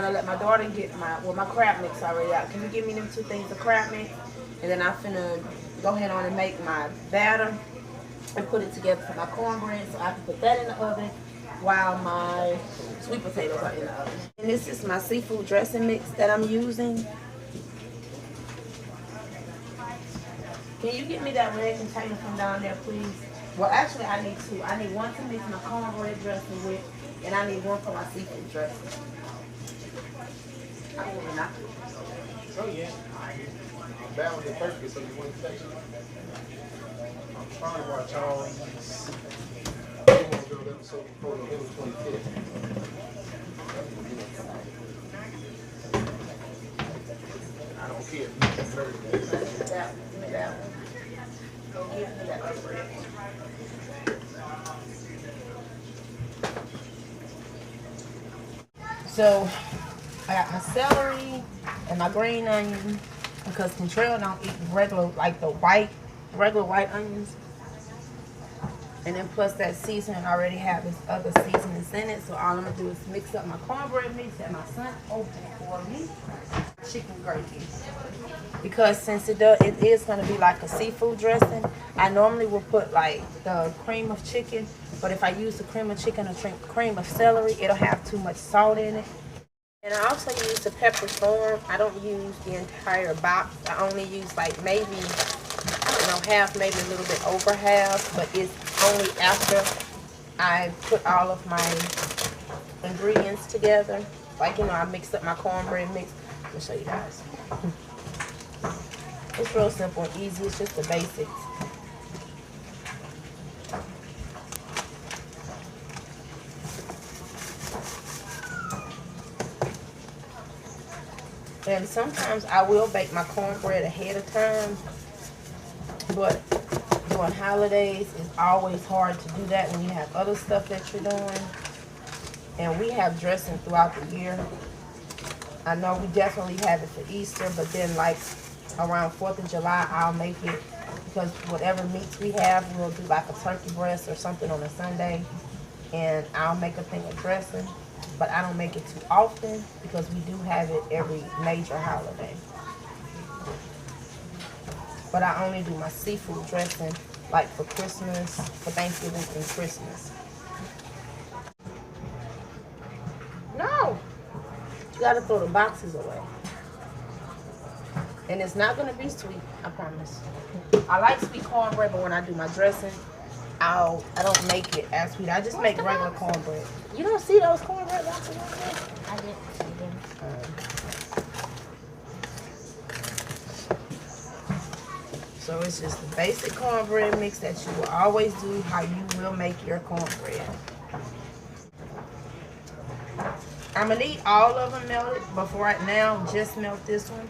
gonna let my daughter get my crab mix already out. Can you give me them 2 things of crab mix? And then I'm finna go ahead on and make my batter and put it together for my cornbread so I can put that in the oven while my sweet potatoes are in the oven. And this is my seafood dressing mix that I'm using. Can you get me that red container from down there, please? Well, actually, I need 2. I need 1 to mix my cornbread dressing with, and I need 1 for my seafood dressing. I don't want to knock it. Oh, yeah. I'm bound with the turkey, so you want to touch it. I'm trying to watch all these. I want to build episode before November 25th. I don't care. Give me that one. Don't give me that other bread. So I got my celery and my green onion because Contrail don't eat regular, like the regular white onions. And then plus that seasoning already have its other seasonings in it. So all I'm gonna do is mix up my cornbread mix that my son opened for me. Chicken gravy. Because since it is gonna be like a seafood dressing, I normally will put like the cream of chicken, but if I use the cream of chicken or cream of celery, it'll have too much salt in it. And I also use the pepper form. I don't use the entire box. I only use like maybe, I don't know, half, maybe a little bit over half, but it's only after I put all of my ingredients together. Like, you know, I mixed up my cornbread mix. Let me show you guys. It's real simple and easy. It's just the basics. And sometimes I will bake my cornbread ahead of time, but during holidays, it's always hard to do that when you have other stuff that you're doing. And we have dressing throughout the year. I know we definitely have it for Easter, but then like around 4th of July, I'll make it because whatever meats we have, we'll do like a turkey breast or something on a Sunday, and I'll make a thing of dressing. But I don't make it too often because we do have it every major holiday. But I only do my seafood dressing like for Christmas, for Thanksgiving and Christmas. No! You gotta throw the boxes away. And it's not gonna be sweet, I promise. I like sweet cornbread, but when I do my dressing, I don't make it as sweet. I just make regular cornbread. You don't see those cornbread boxes on there? I didn't see them. So it's just the basic cornbread mix that you will always do how you will make your cornbread. I'm gonna need all of them melted, but for right now, just melt this one.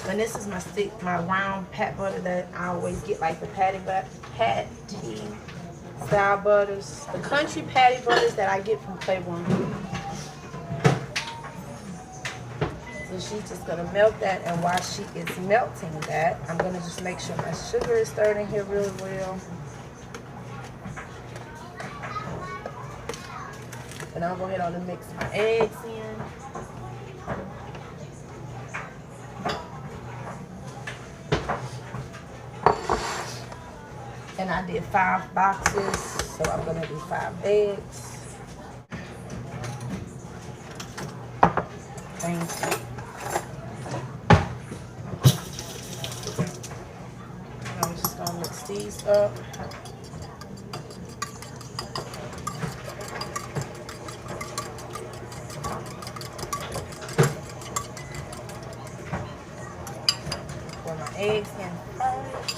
And this is my round pat butter that I always get, like the patty style butters, the country patty butters that I get from Claiborne. So she's just gonna melt that, and while she is melting that, I'm gonna just make sure my sugar is stirred in here really well. And I'll go ahead on and mix my eggs in. And I did 5 boxes, so I'm gonna do 5 eggs. Thank you. I'm just gonna mix these up. Pour my eggs in first.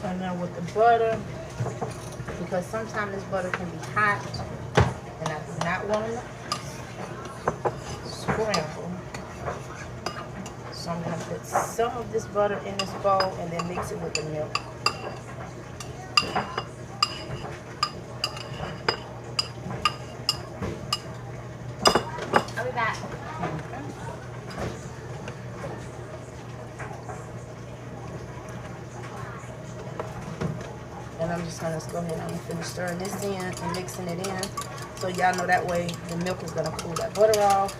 And then with the butter, because sometimes this butter can be hot, and I do not want to scramble. So I'm going to put some of this butter in this bowl and then mix it with the milk. I'll be back. I'm just gonna go ahead and finish stirring this in and mixing it in. So y'all know that way the milk is gonna cool that butter off.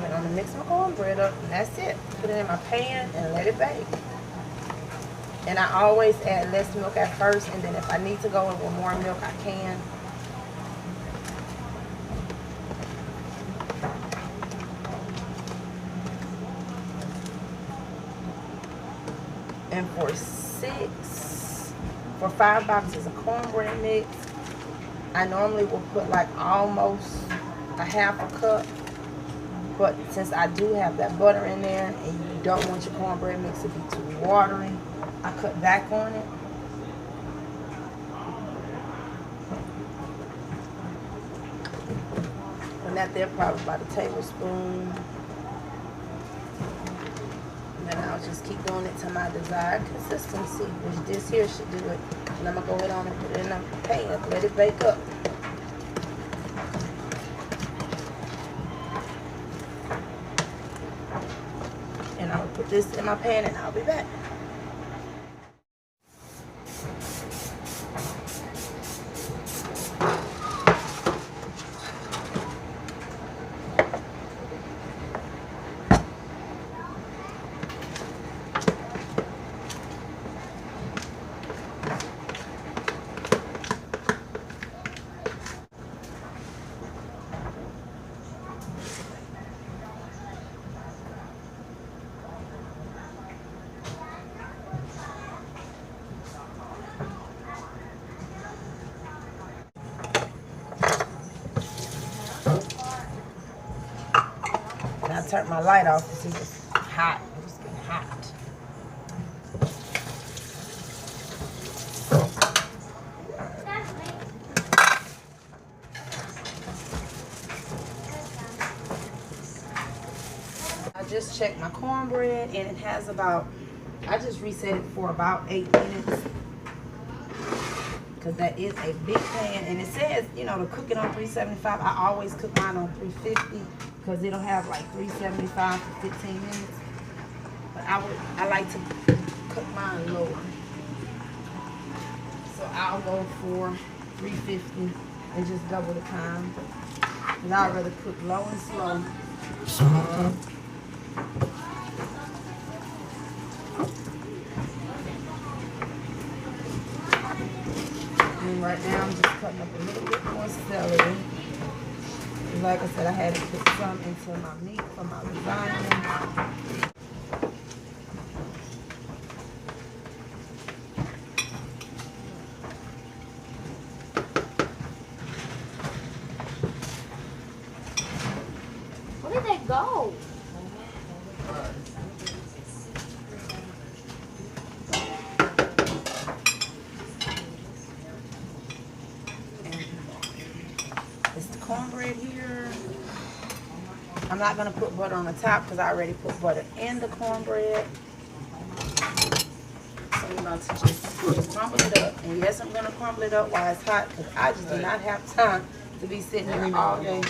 I'm gonna mix my cornbread up and that's it. Put it in my pan and let it bake. And I always add less milk at first, and then if I need to go in with more milk, I can. And for 5 boxes of cornbread mix, I normally will put like almost a half a cup. But since I do have that butter in there, and you don't want your cornbread mix to be too watery, I cut back on it. And that there probably about a tablespoon. And then I'll just keep doing it to my desired consistency, which this here should do it. And I'm gonna go ahead on and put it in the pan, let it bake up. And I'll put this in my pan and I'll be back. I turned my light off because it was hot. It was getting hot. I just checked my cornbread and it has about, I just reset it for about 8 minutes. Because that is a big pan. And it says, you know, to cook it on 375. I always cook mine on 350. Because it'll have like 375 for 15 minutes. But I like to cook mine lower. So I'll go for 350 and just double the time. Because I'd rather cook low and slow. And right now I'm just cutting up a little bit more celery. Like I said, I had to put some into my meat for my lasagna. Where did they go? It's the cornbread here. I'm not going to put butter on the top because I already put butter in the cornbread. So I'm about to just crumble it up. And yes, I'm going to crumble it up while it's hot because I just do not have time to be sitting here all day.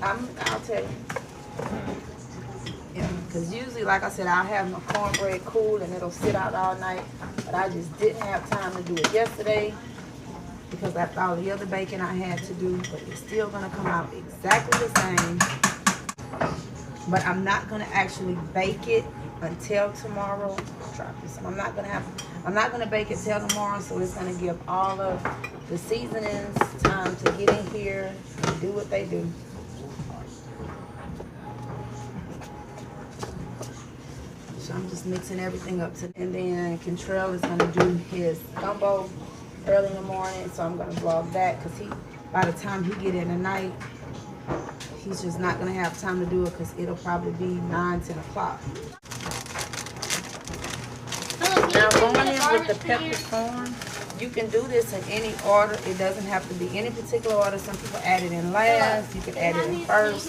I'll tell you. Because usually, like I said, I'll have my cornbread cool and it'll sit out all night. But I just didn't have time to do it yesterday. Because after all the other baking I had to do, but it's still gonna come out exactly the same. But I'm not gonna actually bake it until tomorrow. Drop this. I'm not gonna bake it till tomorrow, so it's gonna give all of the seasonings time to get in here and do what they do. So I'm just mixing everything up and then Contrell is gonna do his gumbo early in the morning, so I'm gonna vlog that because by the time he get in tonight, he's just not gonna have time to do it because it'll probably be 9, 10 o'clock. Now going in with the peppercorn, you can do this in any order. It doesn't have to be any particular order. Some people add it in last, you can add it in first.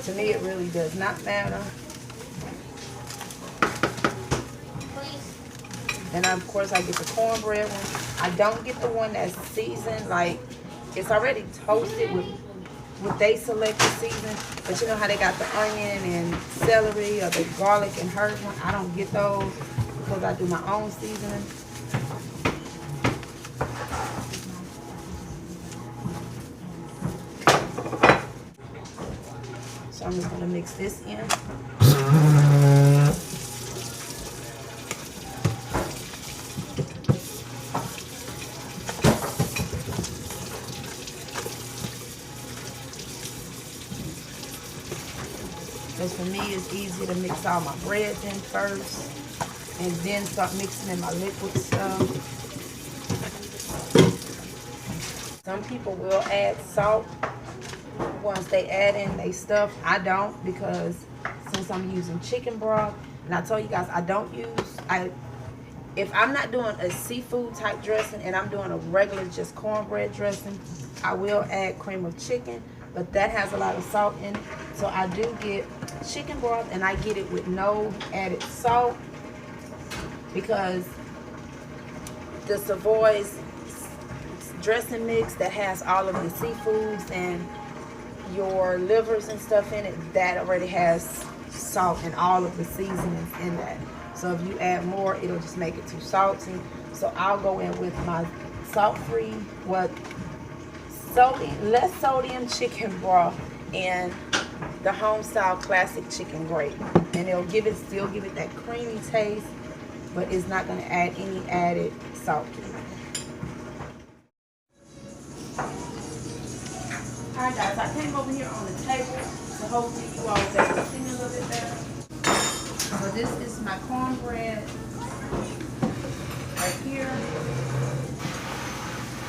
To me, it really does not matter. And of course I get the cornbread one. I don't get the one that's seasoned, like it's already toasted with what they selected season. But you know how they got the onion and celery or the garlic and herb one? I don't get those because I do my own seasoning. So I'm just gonna mix this in. Because for me, it's easy to mix all my breads in first and then start mixing in my liquid stuff. Some people will add salt once they add in their stuff. I don't, because since I'm using chicken broth, and I told you guys I don't use, if I'm not doing a seafood type dressing and I'm doing a regular just cornbread dressing, I will add cream of chicken, but that has a lot of salt in it. So I do get chicken broth and I get it with no added salt, because the Savoy's dressing mix that has all of the seafoods and your livers and stuff in it, that already has salt and all of the seasonings in that. So if you add more, it'll just make it too salty. So I'll go in with my salt-free, less sodium chicken broth and the home style classic chicken gravy, and it'll still give it that creamy taste, but it's not going to add any added salt to it. Alright guys, I came over here on the table, so hopefully you all will be able to see me a little bit better. So this is my cornbread right here,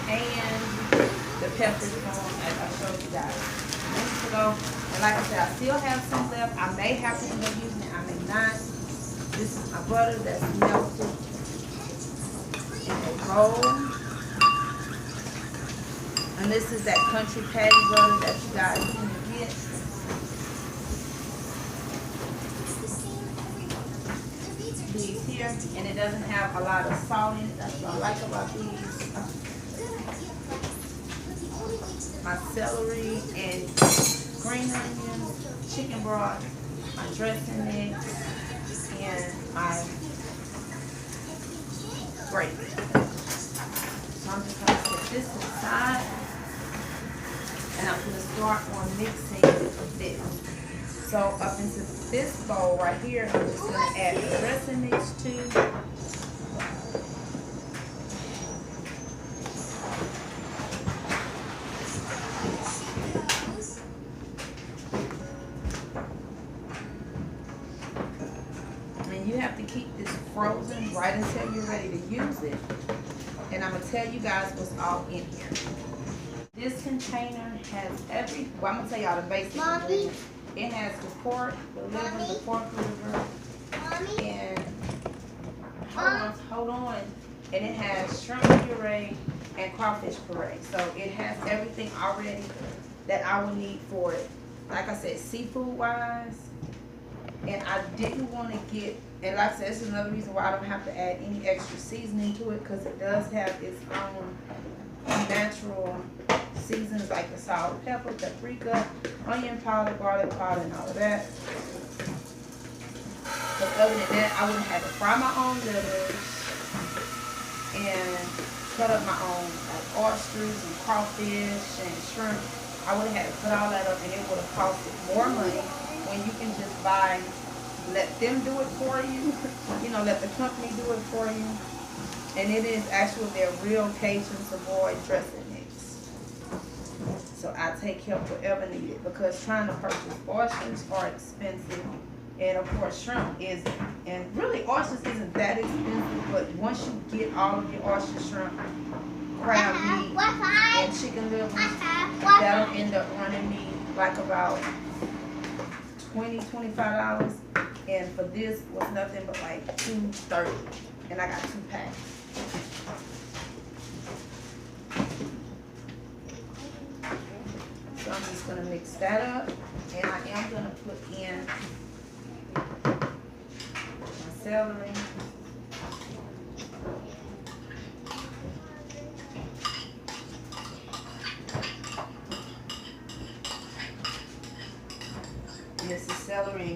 and the peppers as I showed you guys minutes ago. And like I said, I still have some left. I may have to end up using it, I may not. This is my butter that's melted in a bowl. And this is that country patty butter that you guys can get. These here, and it doesn't have a lot of salt in it. That's what I like about these. My celery and green onions, chicken broth, my dressing mix, and my gravy. So I'm just going to put this aside, and I'm going to start on mixing this. So up into this bowl right here, I'm just going to add the dressing mix to. And you have to keep this frozen right until you're ready to use it. And I'm going to tell you guys what's all in here. This container has well, I'm going to tell y'all the basic ingredients. It has the pork, the liver, the pork liver, and hold on. And it has shrimp puree and crawfish puree. So it has everything already that I would need for it. Like I said, seafood wise. And I didn't want to get, and like I said, this is another reason why I don't have to add any extra seasoning to it, because it does have its own natural seasons like the salt, pepper, paprika, onion powder, garlic powder, and all of that. But other than that, I would have had to fry my own livers and cut up my own like oysters and crawfish and shrimp. I would have had to put all that up, and it would have costed more money when you can just buy, let them do it for you, you know, let the company do it for you. And it is actually their real Cajun Savoy dressing mix. So I take help wherever needed, because trying to purchase oysters are expensive. And of course shrimp isn't. And really oysters isn't that expensive, but once you get all of your oyster, shrimp, crab meat, and chicken livers, that'll end up running me like about $20, $25. And for this was nothing but like $2.30. And I got 2 packs. So I'm just going to mix that up, and I am going to put in my celery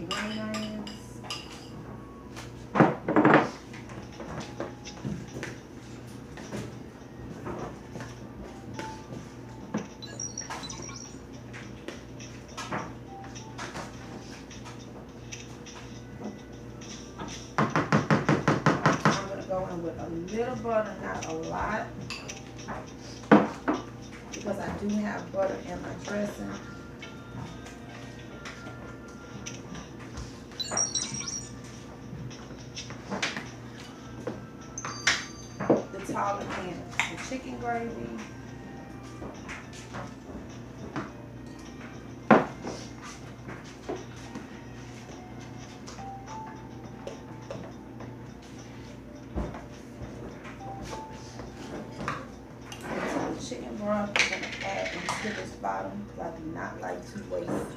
and green onions. I'm gonna go in with a little butter, not a lot, because I do have butter in my dressing. The taller can of the chicken gravy. The chicken broth I'm going to add into this bottom because I do not like to waste.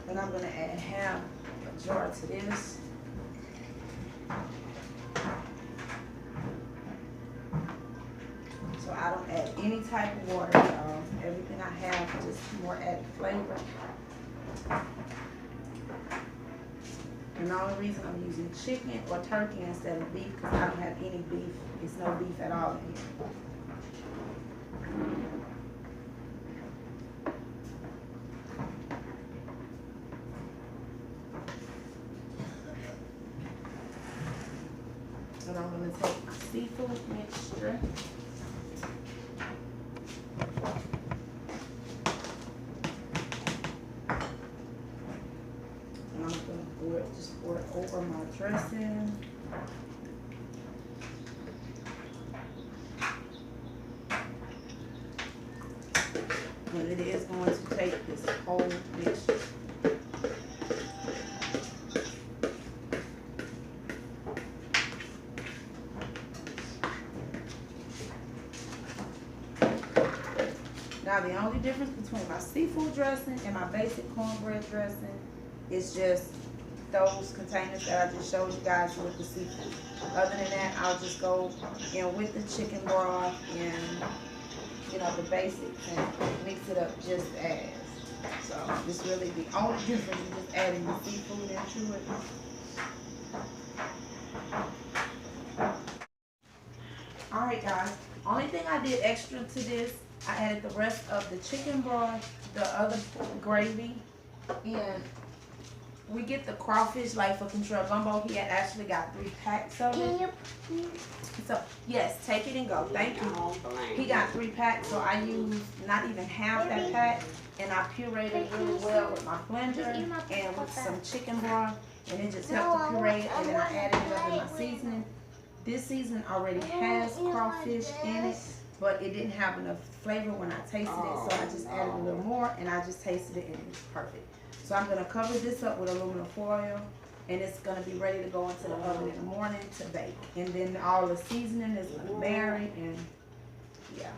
And I'm going to add half a jar to this. So I don't add any type of water at all. Everything I have just more added flavor. And the only reason I'm using chicken or turkey instead of beef because I don't have any beef. It's no beef at all in here. And I'm going to take my seafood mixture. And I'm going to just pour it over my dressing. And it is going to take this whole mixture. Now the only difference between my seafood dressing and my basic cornbread dressing is just those containers that I just showed you guys with the seafood. Other than that, I'll just go in with the chicken broth and, you know, the basics and mix it up just as. So this really the only difference is just adding the seafood into it. Alright guys, only thing I did extra to this, I added the rest of the chicken broth, the other gravy, and we get the crawfish like for Control Gumbo. He had actually got 3 packs of it. So yes, take it and go. Thank you. He got 3 packs, so I used not even half that pack, and I pureed it really well with my blender and with some chicken broth, and it just helped to puree it, and then I added it up in my seasoning. This seasoning already has crawfish in it, but it didn't have enough flavor when I tasted it, so I just added a little more, and I just tasted it, and it was perfect. So I'm going to cover this up with aluminum foil, and it's going to be ready to go into the oven in the morning to bake. And then all the seasoning is going to marry, and yeah.